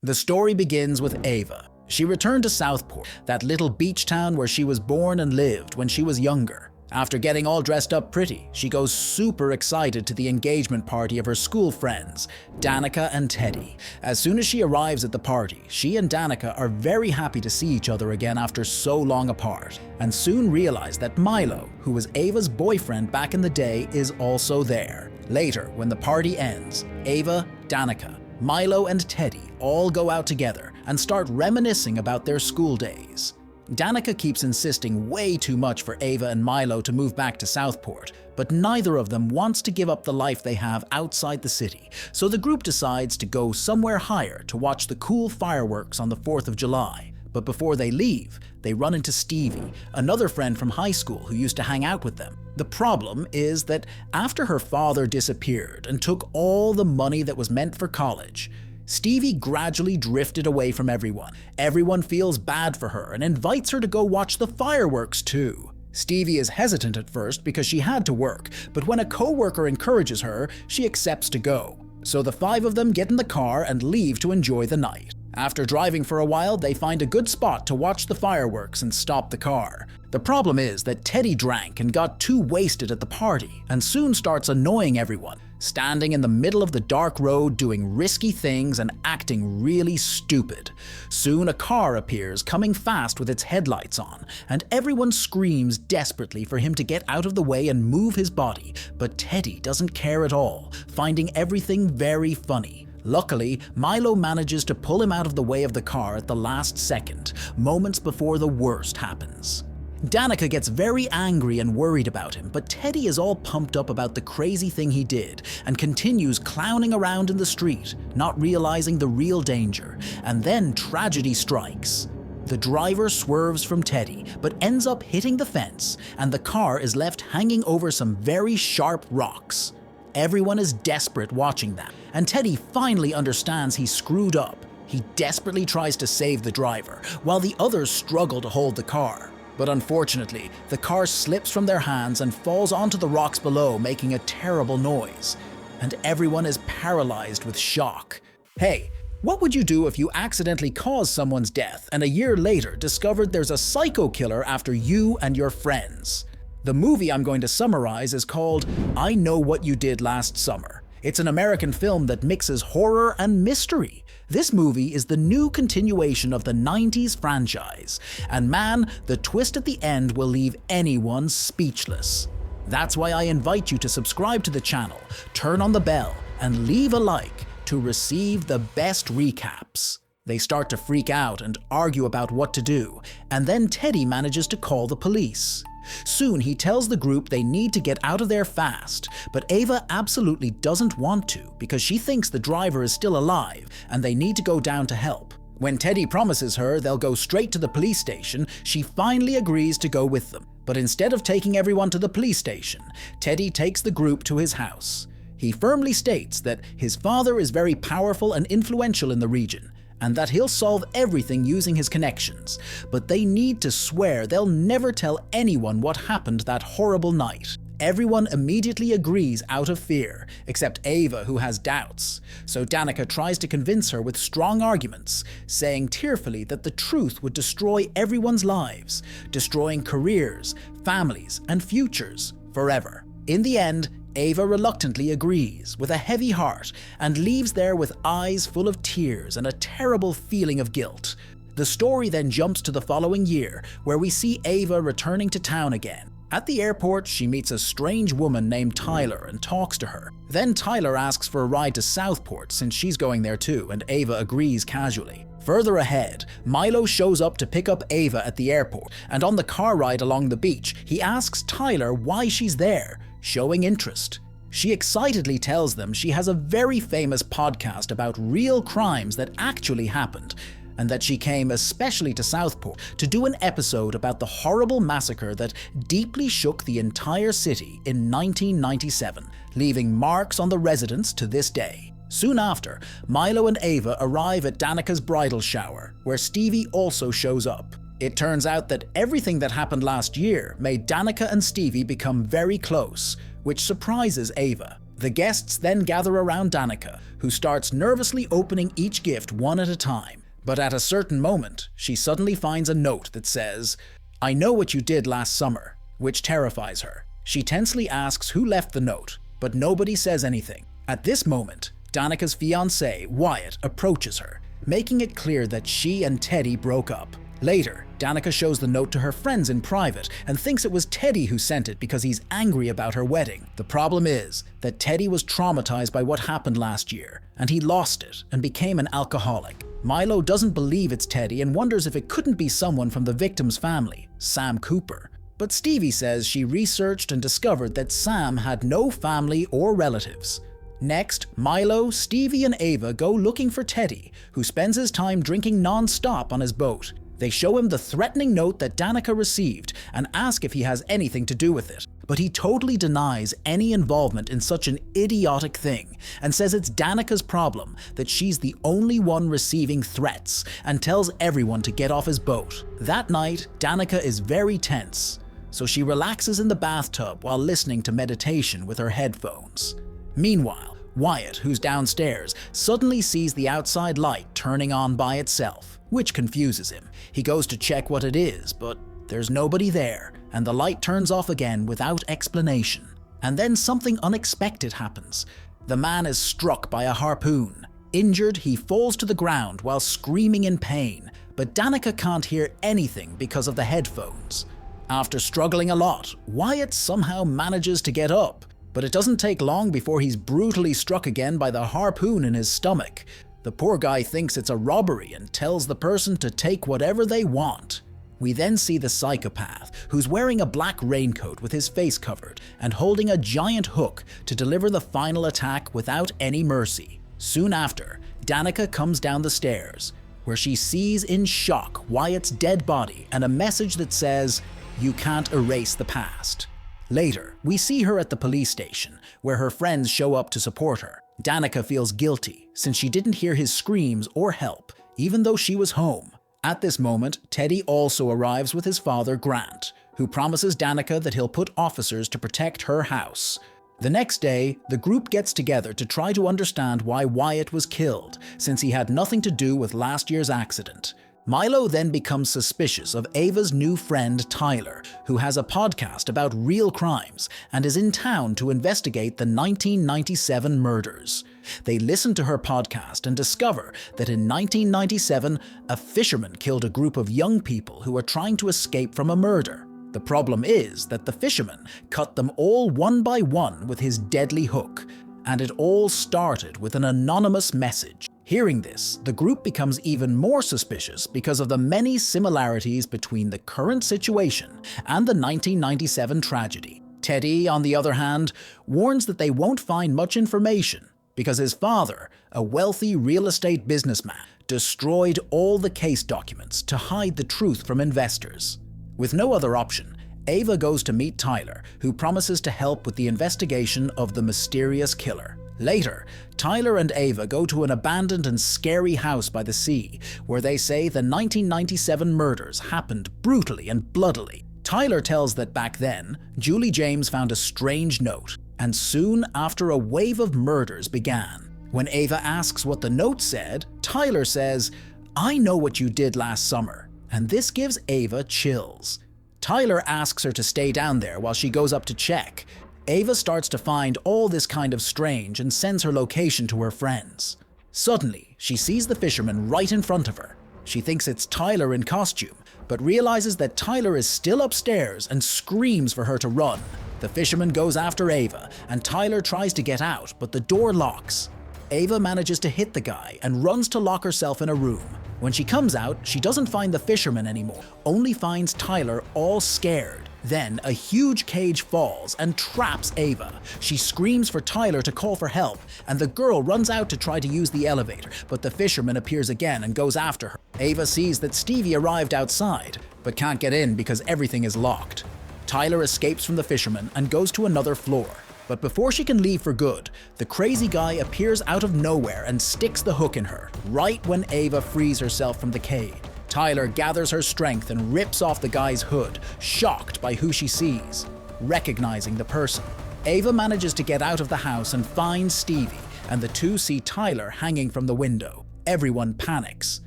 The story begins with Ava. She returned to Southport, that little beach town where she was born and lived when she was younger. After getting all dressed up pretty, she goes super excited to the engagement party of her school friends, Danica and Teddy. As soon as she arrives at the party, she and Danica are very happy to see each other again after so long apart, and soon realize that Milo, who was Ava's boyfriend back in the day, is also there. Later, when the party ends, Ava, Danica, Milo and Teddy all go out together and start reminiscing about their school days. Danica keeps insisting way too much for Ava and Milo to move back to Southport, but neither of them wants to give up the life they have outside the city, so the group decides to go somewhere higher to watch the cool fireworks on the 4th of July. But before they leave, they run into Stevie, another friend from high school who used to hang out with them. The problem is that after her father disappeared and took all the money that was meant for college, Stevie gradually drifted away from everyone. Everyone feels bad for her and invites her to go watch the fireworks too. Stevie is hesitant at first because she had to work, but when a co-worker encourages her, she accepts to go. So the five of them get in the car and leave to enjoy the night. After driving for a while, they find a good spot to watch the fireworks and stop the car. The problem is that Teddy drank and got too wasted at the party, and soon starts annoying everyone, standing in the middle of the dark road doing risky things and acting really stupid. Soon a car appears coming fast with its headlights on, and everyone screams desperately for him to get out of the way and move his body, but Teddy doesn't care at all, finding everything very funny. Luckily, Milo manages to pull him out of the way of the car at the last second, moments before the worst happens. Danica gets very angry and worried about him, but Teddy is all pumped up about the crazy thing he did and continues clowning around in the street, not realizing the real danger. And then tragedy strikes. The driver swerves from Teddy, but ends up hitting the fence, and the car is left hanging over some very sharp rocks. Everyone is desperate watching that, and Teddy finally understands he's screwed up. He desperately tries to save the driver, while the others struggle to hold the car. But unfortunately, the car slips from their hands and falls onto the rocks below, making a terrible noise. And everyone is paralyzed with shock. Hey, what would you do if you accidentally caused someone's death and a year later discovered there's a psycho killer after you and your friends? The movie I'm going to summarize is called Kn0w Wh4t Y0u D last summer. It's an American film that mixes horror and mystery. This movie is the new continuation of the 90s franchise, and man, the twist at the end will leave anyone speechless. That's why I invite you to subscribe to the channel, turn on the bell, and leave a like to receive the best recaps. They start to freak out and argue about what to do, and then Teddy manages to call the police. Soon he tells the group they need to get out of there fast, but Ava absolutely doesn't want to because she thinks the driver is still alive and they need to go down to help. When Teddy promises her they'll go straight to the police station, she finally agrees to go with them. But instead of taking everyone to the police station, Teddy takes the group to his house. He firmly states that his father is very powerful and influential in the region, and that he'll solve everything using his connections, but they need to swear they'll never tell anyone what happened that horrible night. Everyone immediately agrees out of fear, except Ava, who has doubts. So Danica tries to convince her with strong arguments, saying tearfully that the truth would destroy everyone's lives, destroying careers, families, and futures forever. In the end, Ava reluctantly agrees with a heavy heart and leaves there with eyes full of tears and a terrible feeling of guilt. The story then jumps to the following year, where we see Ava returning to town again. At the airport, she meets a strange woman named Tyler and talks to her. Then Tyler asks for a ride to Southport since she's going there too, and Ava agrees casually. Further ahead, Milo shows up to pick up Ava at the airport, and on the car ride along the beach, he asks Tyler why she's there, showing interest. She excitedly tells them she has a very famous podcast about real crimes that actually happened, and that she came especially to Southport to do an episode about the horrible massacre that deeply shook the entire city in 1997, leaving marks on the residents to this day. Soon after, Milo and Ava arrive at Danica's bridal shower, where Stevie also shows up. It turns out that everything that happened last year made Danica and Stevie become very close, which surprises Ava. The guests then gather around Danica, who starts nervously opening each gift one at a time. But at a certain moment, she suddenly finds a note that says, "I know what you did last summer," which terrifies her. She tensely asks who left the note, but nobody says anything. At this moment, Danica's fiancé, Wyatt, approaches her, making it clear that she and Teddy broke up. Later, Danica shows the note to her friends in private and thinks it was Teddy who sent it because he's angry about her wedding. The problem is that Teddy was traumatized by what happened last year, and he lost it and became an alcoholic. Milo doesn't believe it's Teddy and wonders if it couldn't be someone from the victim's family, Sam Cooper. But Stevie says she researched and discovered that Sam had no family or relatives. Next, Milo, Stevie, and Ava go looking for Teddy, who spends his time drinking non-stop on his boat. They show him the threatening note that Danica received and ask if he has anything to do with it. But he totally denies any involvement in such an idiotic thing and says it's Danica's problem, that she's the only one receiving threats, and tells everyone to get off his boat. That night, Danica is very tense, so she relaxes in the bathtub while listening to meditation with her headphones. Meanwhile, Wyatt, who's downstairs, suddenly sees the outside light turning on by itself, which confuses him. He goes to check what it is, but there's nobody there, and the light turns off again without explanation. And then something unexpected happens. The man is struck by a harpoon. Injured, he falls to the ground while screaming in pain, but Danica can't hear anything because of the headphones. After struggling a lot, Wyatt somehow manages to get up, but it doesn't take long before he's brutally struck again by the harpoon in his stomach. The poor guy thinks it's a robbery and tells the person to take whatever they want. We then see the psychopath, who's wearing a black raincoat with his face covered and holding a giant hook to deliver the final attack without any mercy. Soon after, Danica comes down the stairs, where she sees in shock Wyatt's dead body and a message that says, "You can't erase the past." Later, we see her at the police station, where her friends show up to support her. Danica feels guilty, since she didn't hear his screams or help, even though she was home. At this moment, Teddy also arrives with his father, Grant, who promises Danica that he'll put officers to protect her house. The next day, the group gets together to try to understand why Wyatt was killed, since he had nothing to do with last year's accident. Milo then becomes suspicious of Ava's new friend Tyler, who has a podcast about real crimes and is in town to investigate the 1997 murders. They listen to her podcast and discover that in 1997, a fisherman killed a group of young people who were trying to escape from a murder. The problem is that the fisherman cut them all one by one with his deadly hook, and it all started with an anonymous message. Hearing this, the group becomes even more suspicious because of the many similarities between the current situation and the 1997 tragedy. Teddy, on the other hand, warns that they won't find much information because his father, a wealthy real estate businessman, destroyed all the case documents to hide the truth from investors. With no other option, Ava goes to meet Tyler, who promises to help with the investigation of the mysterious killer. Later, Tyler and Ava go to an abandoned and scary house by the sea, where they say the 1997 murders happened brutally and bloodily. Tyler tells that back then, Julie James found a strange note, and soon after a wave of murders began. When Ava asks what the note said, Tyler says, "I know what you did last summer," and this gives Ava chills. Tyler asks her to stay down there while she goes up to check. Ava starts to find all this kind of strange and sends her location to her friends. Suddenly, she sees the fisherman right in front of her. She thinks it's Tyler in costume, but realizes that Tyler is still upstairs and screams for her to run. The fisherman goes after Ava, and Tyler tries to get out, but the door locks. Ava manages to hit the guy and runs to lock herself in a room. When she comes out, she doesn't find the fisherman anymore, only finds Tyler all scared. Then a huge cage falls and traps Ava. She screams for Tyler to call for help, and the girl runs out to try to use the elevator, but the fisherman appears again and goes after her. Ava sees that Stevie arrived outside, but can't get in because everything is locked. Tyler escapes from the fisherman and goes to another floor. But before she can leave for good, the crazy guy appears out of nowhere and sticks the hook in her, right when Ava frees herself from the cage. Tyler gathers her strength and rips off the guy's hood, shocked by who she sees. Recognizing the person, Ava manages to get out of the house and finds Stevie, and the two see Tyler hanging from the window. Everyone panics.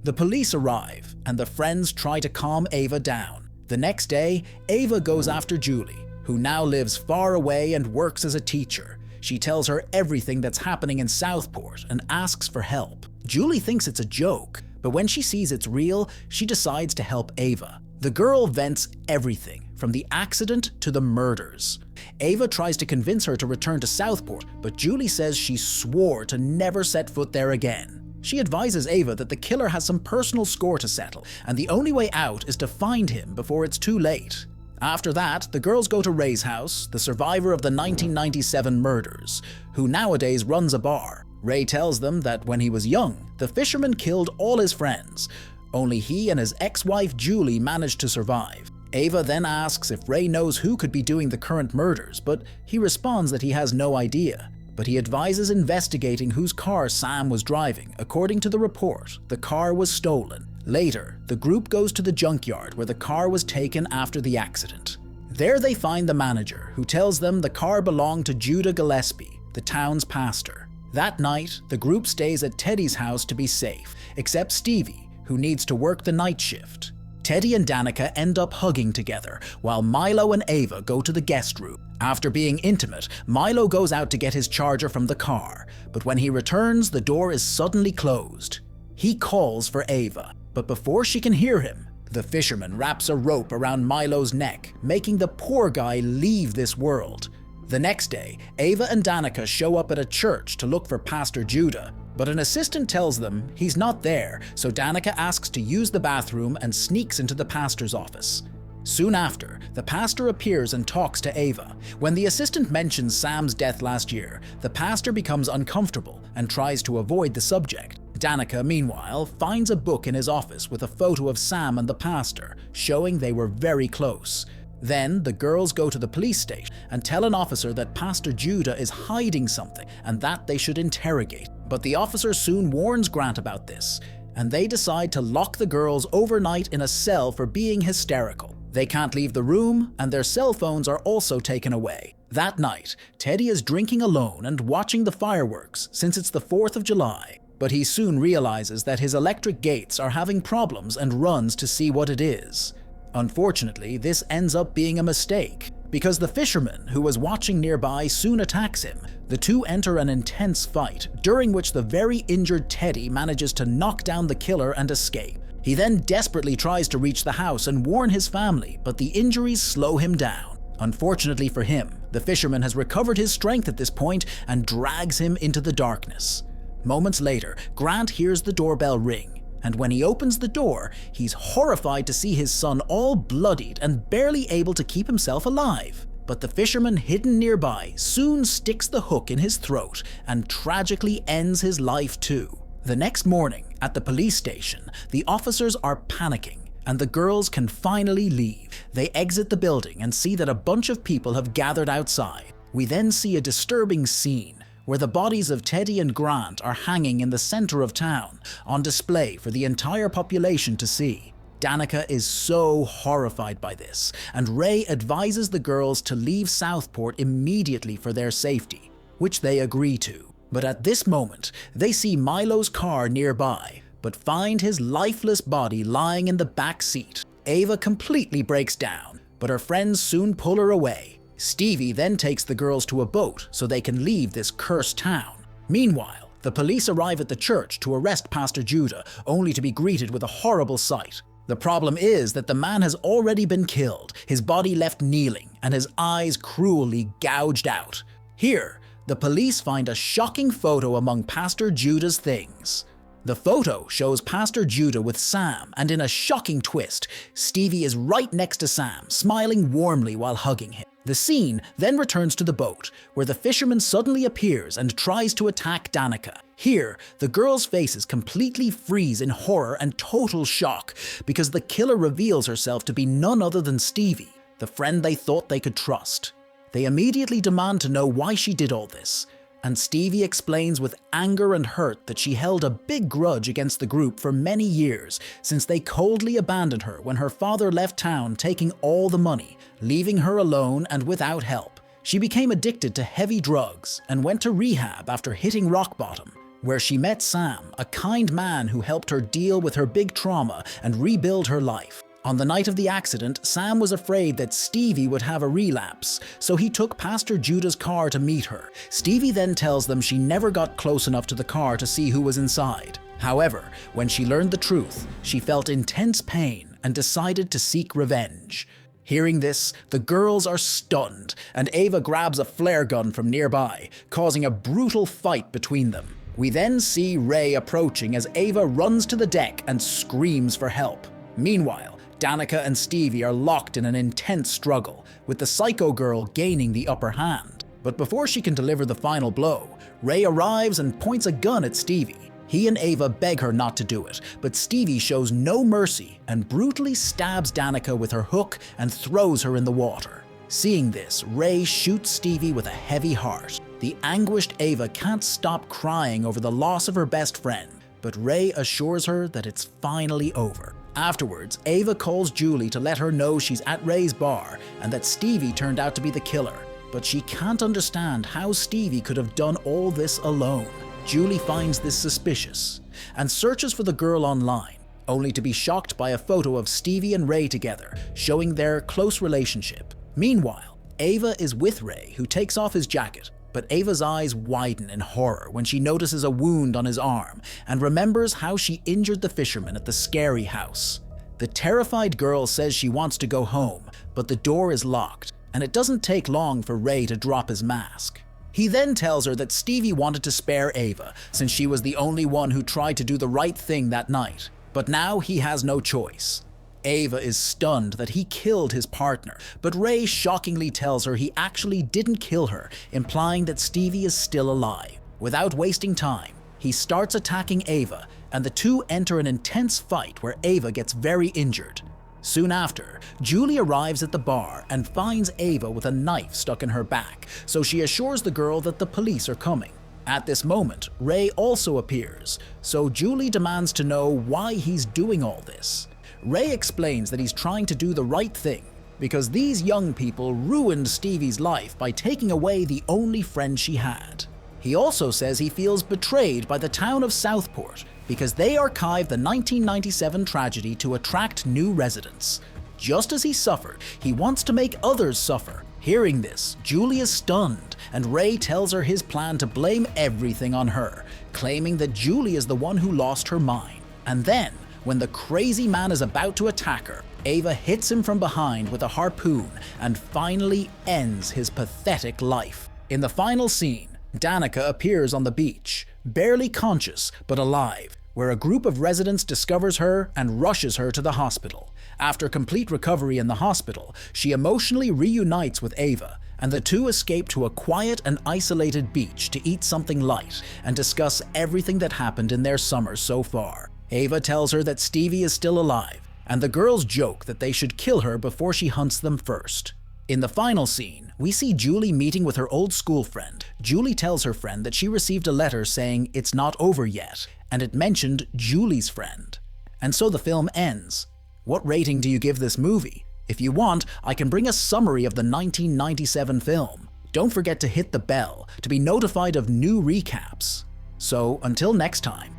The police arrive, and the friends try to calm Ava down. The next day, Ava goes after Julie, who now lives far away and works as a teacher. She tells her everything that's happening in Southport and asks for help. Julie thinks it's a joke, but when she sees it's real, she decides to help Ava. The girl vents everything, from the accident to the murders. Ava tries to convince her to return to Southport, but Julie says she swore to never set foot there again. She advises Ava that the killer has some personal score to settle, and the only way out is to find him before it's too late. After that, the girls go to Ray's house, the survivor of the 1997 murders, who nowadays runs a bar. Ray tells them that when he was young, the fisherman killed all his friends. Only he and his ex-wife Julie managed to survive. Ava then asks if Ray knows who could be doing the current murders, but he responds that he has no idea. But he advises investigating whose car Sam was driving. According to the report, the car was stolen. Later, the group goes to the junkyard where the car was taken after the accident. There they find the manager, who tells them the car belonged to Judah Gillespie, the town's pastor. That night, the group stays at Teddy's house to be safe, except Stevie, who needs to work the night shift. Teddy and Danica end up hugging together, while Milo and Ava go to the guest room. After being intimate, Milo goes out to get his charger from the car, but when he returns, the door is suddenly closed. He calls for Ava, but before she can hear him, the fisherman wraps a rope around Milo's neck, making the poor guy leave this world. The next day, Ava and Danica show up at a church to look for Pastor Judah, but an assistant tells them he's not there, so Danica asks to use the bathroom and sneaks into the pastor's office. Soon after, the pastor appears and talks to Ava. When the assistant mentions Sam's death last year, the pastor becomes uncomfortable and tries to avoid the subject. Danica, meanwhile, finds a book in his office with a photo of Sam and the pastor, showing they were very close. Then, the girls go to the police station and tell an officer that Pastor Judah is hiding something and that they should interrogate. But the officer soon warns Grant about this, and they decide to lock the girls overnight in a cell for being hysterical. They can't leave the room, and their cell phones are also taken away. That night, Teddy is drinking alone and watching the fireworks since it's the 4th of July. But he soon realizes that his electric gates are having problems and runs to see what it is. Unfortunately, this ends up being a mistake, because the fisherman who was watching nearby soon attacks him. The two enter an intense fight, during which the very injured Teddy manages to knock down the killer and escape. He then desperately tries to reach the house and warn his family, but the injuries slow him down. Unfortunately for him, the fisherman has recovered his strength at this point and drags him into the darkness. Moments later, Grant hears the doorbell ring, and when he opens the door, he's horrified to see his son all bloodied and barely able to keep himself alive. But the fisherman hidden nearby soon sticks the hook in his throat and tragically ends his life too. The next morning, at the police station, the officers are panicking, and the girls can finally leave. They exit the building and see that a bunch of people have gathered outside. We then see a disturbing scene, where the bodies of Teddy and Grant are hanging in the center of town, on display for the entire population to see. Danica is so horrified by this, and Ray advises the girls to leave Southport immediately for their safety, which they agree to. But at this moment, they see Milo's car nearby, but find his lifeless body lying in the back seat. Ava completely breaks down, but her friends soon pull her away. Stevie then takes the girls to a boat so they can leave this cursed town. Meanwhile, the police arrive at the church to arrest Pastor Judah, only to be greeted with a horrible sight. The problem is that the man has already been killed, his body left kneeling, and his eyes cruelly gouged out. Here, the police find a shocking photo among Pastor Judah's things. The photo shows Pastor Judah with Sam, and in a shocking twist, Stevie is right next to Sam, smiling warmly while hugging him. The scene then returns to the boat, where the fisherman suddenly appears and tries to attack Danica. Here, the girls' faces completely freeze in horror and total shock, because the killer reveals herself to be none other than Stevie, the friend they thought they could trust. They immediately demand to know why she did all this, and Stevie explains with anger and hurt that she held a big grudge against the group for many years, since they coldly abandoned her when her father left town, taking all the money, leaving her alone and without help. She became addicted to heavy drugs and went to rehab after hitting rock bottom, where she met Sam, a kind man who helped her deal with her big trauma and rebuild her life. On the night of the accident, Sam was afraid that Stevie would have a relapse, so he took Pastor Judah's car to meet her. Stevie then tells them she never got close enough to the car to see who was inside. However, when she learned the truth, she felt intense pain and decided to seek revenge. Hearing this, the girls are stunned, and Ava grabs a flare gun from nearby, causing a brutal fight between them. We then see Ray approaching as Ava runs to the deck and screams for help. Meanwhile, Danica and Stevie are locked in an intense struggle, with the psycho girl gaining the upper hand. But before she can deliver the final blow, Ray arrives and points a gun at Stevie. He and Ava beg her not to do it, but Stevie shows no mercy and brutally stabs Danica with her hook and throws her in the water. Seeing this, Ray shoots Stevie with a heavy heart. The anguished Ava can't stop crying over the loss of her best friend, but Ray assures her that it's finally over. Afterwards, Ava calls Julie to let her know she's at Ray's bar and that Stevie turned out to be the killer, but she can't understand how Stevie could have done all this alone. Julie finds this suspicious and searches for the girl online, only to be shocked by a photo of Stevie and Ray together, showing their close relationship. Meanwhile, Ava is with Ray, who takes off his jacket, but Ava's eyes widen in horror when she notices a wound on his arm and remembers how she injured the fisherman at the scary house. The terrified girl says she wants to go home, but the door is locked, and it doesn't take long for Ray to drop his mask. He then tells her that Stevie wanted to spare Ava, since she was the only one who tried to do the right thing that night. But now he has no choice. Ava is stunned that he killed his partner, but Ray shockingly tells her he actually didn't kill her, implying that Stevie is still alive. Without wasting time, he starts attacking Ava, and the two enter an intense fight where Ava gets very injured. Soon after, Julie arrives at the bar and finds Ava with a knife stuck in her back, so she assures the girl that the police are coming. At this moment, Ray also appears, so Julie demands to know why he's doing all this. Ray explains that he's trying to do the right thing because these young people ruined Stevie's life by taking away the only friend she had. He also says he feels betrayed by the town of Southport because they archived the 1997 tragedy to attract new residents. Just as he suffered, he wants to make others suffer. Hearing this, Julie is stunned, and Ray tells her his plan to blame everything on her, claiming that Julie is the one who lost her mind. And then, when the crazy man is about to attack her, Ava hits him from behind with a harpoon and finally ends his pathetic life. In the final scene, Danica appears on the beach, barely conscious but alive, where a group of residents discovers her and rushes her to the hospital. After complete recovery in the hospital, she emotionally reunites with Ava, and the two escape to a quiet and isolated beach to eat something light and discuss everything that happened in their summer so far. Ava tells her that Stevie is still alive, and the girls joke that they should kill her before she hunts them first. In the final scene, we see Julie meeting with her old school friend. Julie tells her friend that she received a letter saying it's not over yet, and it mentioned Julie's friend. And so the film ends. What rating do you give this movie? If you want, I can bring a summary of the 1997 film. Don't forget to hit the bell to be notified of new recaps. So until next time,